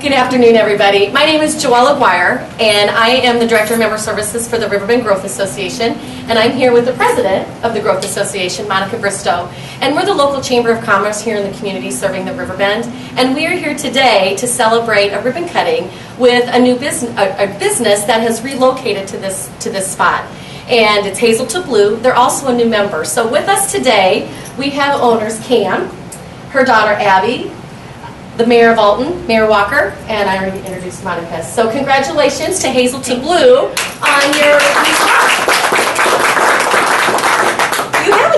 Good afternoon, everybody. My name is Joelle Aguirre, and I am the Director of Member Services for the Riverbend Growth Association, and I'm here with the President of the Growth Association, Monica Bristow, and we're the local Chamber of Commerce here in the community serving the Riverbend, and we are here today to celebrate a ribbon cutting with a new business, a business that has relocated to this spot, and it's Hazel2Blue. They're also a new member. So with us today, we have owners Cam, her daughter Abby, the Mayor of Alton, Mayor Walker, and I already introduced Monica. So congratulations to Hazel2Blue on your new spot. You have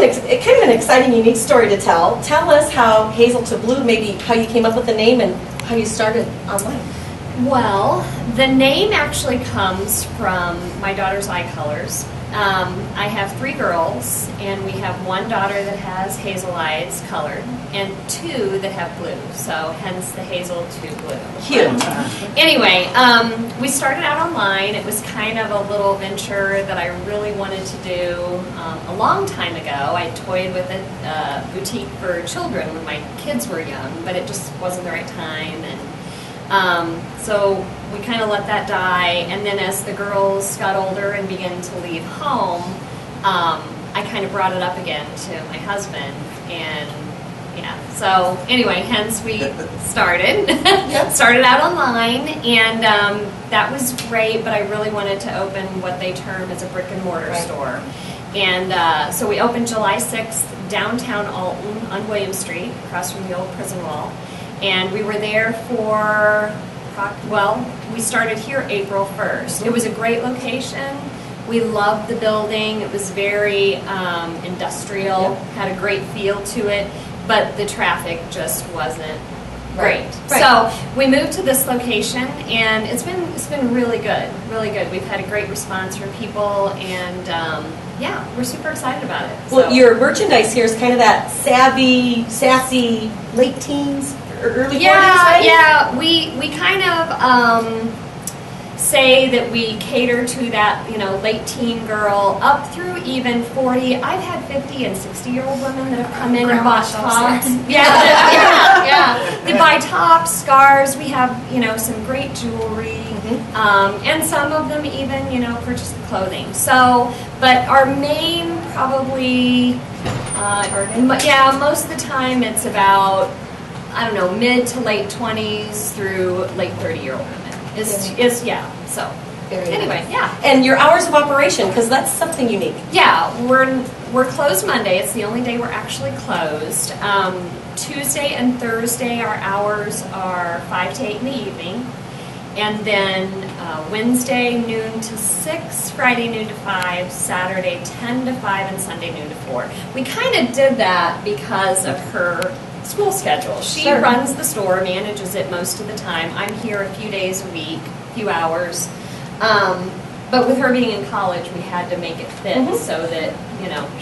kind of an exciting, unique story to tell. Tell us how Hazel2Blue, maybe how you came up with the name and how you started online. Well, the name actually comes from my daughter's eye colors. I have 3 girls, and we have one daughter that has hazel eyes colored, and 2 that have blue, so hence the Hazel2Blue. Cute. Anyway, we started out online. It was kind of a little venture that I really wanted to do a long time ago. I toyed with a boutique for children when my kids were young, but it just wasn't the right time, and so we kind of let that die, and then as the girls got older and began to leave home, I kind of brought it up again to my husband, and yeah, so anyway, hence we started out online, and that was great, but I really wanted to open what they term as a brick-and-mortar store, and so we opened July 6th downtown Alton on William Street, across from the old prison wall. And we were there for, well, we started here April 1st. It was a great location. We loved the building. It was very industrial, had a great feel to it, but the traffic just wasn't great. So we moved to this location, and it's been really good, really good. We've had a great response from people, and yeah, we're super excited about it. Well, your merchandise here is kind of that savvy, sassy, late teens, early 40s, right? Yeah, we kind of say that we cater to that, late teen girl up through even 40. I've had 50 and 60-year-old women that have come in and bought tops. Yeah. They buy tops, scarves. We have, some great jewelry, and some of them even, purchase the clothing. So, but our main probably, most of the time it's about, I don't know, mid to late 20s through late 30-year-old women. So anyway, yeah. And your hours of operation, because that's something unique. Yeah, we're closed Monday. It's the only day we're actually closed. Tuesday and Thursday, our hours are 5 to 8 in the evening. And then Wednesday, noon to 6, Friday, noon to 5, Saturday, 10 to 5, and Sunday, noon to 4. We kind of did that because of her school schedule. She runs the store, manages it most of the time. I'm here a few days a week, a few hours. But with her being in college, we had to make it fit so that,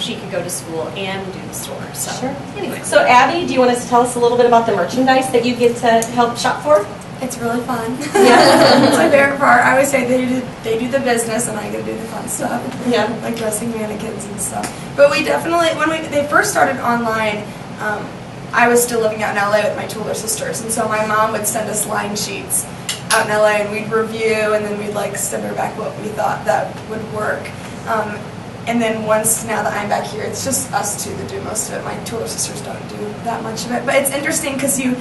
she could go to school and do the store. So anyway. So Abby, do you want to tell us a little bit about the merchandise that you get to help shop for? It's really fun. Yeah. It's my favorite part. I always say they do the business and I get to do the fun stuff. Yeah. Like dressing mannequins and stuff. But we definitely, when they first started online, I was still living out in LA with my two older sisters, and so my mom would send us line sheets out in LA, and we'd review, and then we'd send her back what we thought that would work. And then now that I'm back here, it's just us two that do most of it. My two older sisters don't do that much of it, but it's interesting because you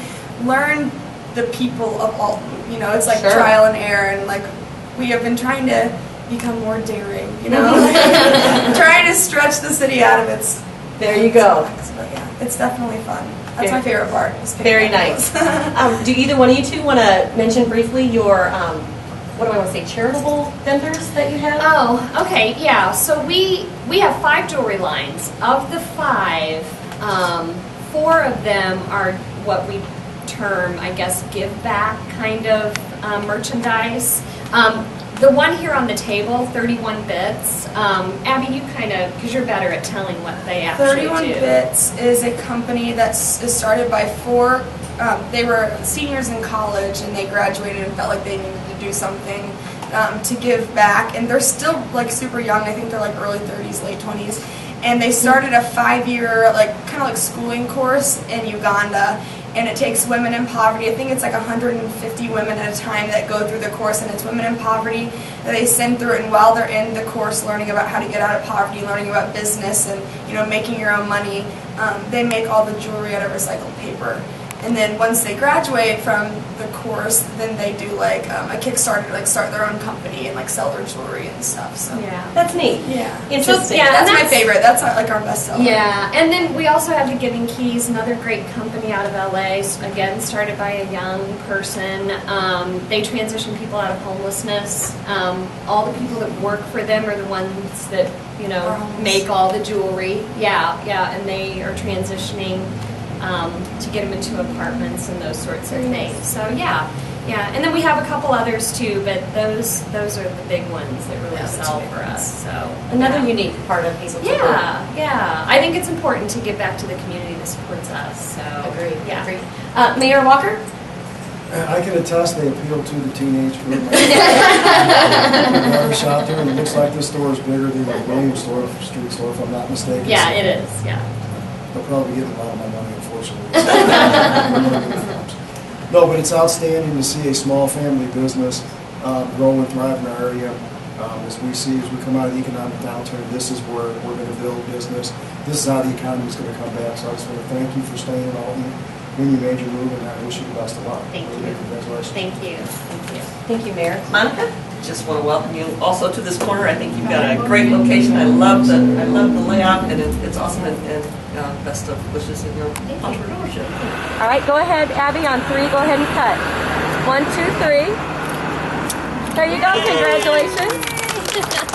learn the people of Alton. It's like trial and error, and we have been trying to become more daring. Trying to stretch the city out of its. There you go. But yeah, it's definitely fun. That's my favorite part. Very nice. Do either one of you two want to mention briefly your, what do I want to say, charitable vendors that you have? Oh, okay, yeah. So we have 5 jewelry lines. Of the 5, 4 of them are what we term, I guess, give back kind of merchandise. The one here on the table, 31 Bits, Abby, you kind of, because you're better at telling what they actually 31 do. Bits is a company that is started by 4, they were seniors in college and they graduated and felt like they needed to do something to give back. And they're still super young, I think they're early 30s, late 20s. And they started a 5-year, kind of schooling course in Uganda. and it takes women in poverty. I think it's like 150 women at a time that go through the course, and it's women in poverty that they send through it. And while they're in the course, learning about how to get out of poverty, learning about business, and making your own money, they make all the jewelry out of recycled paper. And then once they graduate from the course, then they do like a Kickstarter to like start their own company and like sell their jewelry and stuff. So Yeah. That's neat. yeah, Interesting. Yeah, that's and my favorite. That's like our best seller. Yeah, and then we also have the Giving Keys, another great company out of LA, again started by a young person. They transition people out of homelessness. All the people that work for them are the ones that make all the jewelry. Yeah, and they are transitioning to get them into apartments and those sorts of things. So yeah, and then we have a couple others too, but those are the big ones that really sell for us. So Another unique part of Hazel2Blue. yeah. I think it's important to give back to the community that supports us. So Agreed. Yeah. Agreed. Mayor Walker? I can attest they appeal to the teenage group. My daughter shop there, and it looks like this store is bigger than the Williams store, street store, if I'm not mistaken. Yeah, So it is. Yeah. They'll probably get a lot of my money, unfortunately. No, but it's outstanding to see a small family business grow and thrive in our area. As we come out of the economic downturn, this is where we're going to build business. This is how the economy is going to come back. So I just want to thank you for staying in Alton when you made your move, and I wish you the best of luck. Thank you. Congratulations. Thank you. Thank you, Mayor. Monica? Just want to welcome you also to this corner. I think you've got a great location. I love the layout, and it's awesome. And best of wishes in your entrepreneurship. All right, go ahead, Abby, on 3. Go ahead and cut. 1, 2, 3. There you go. Congratulations.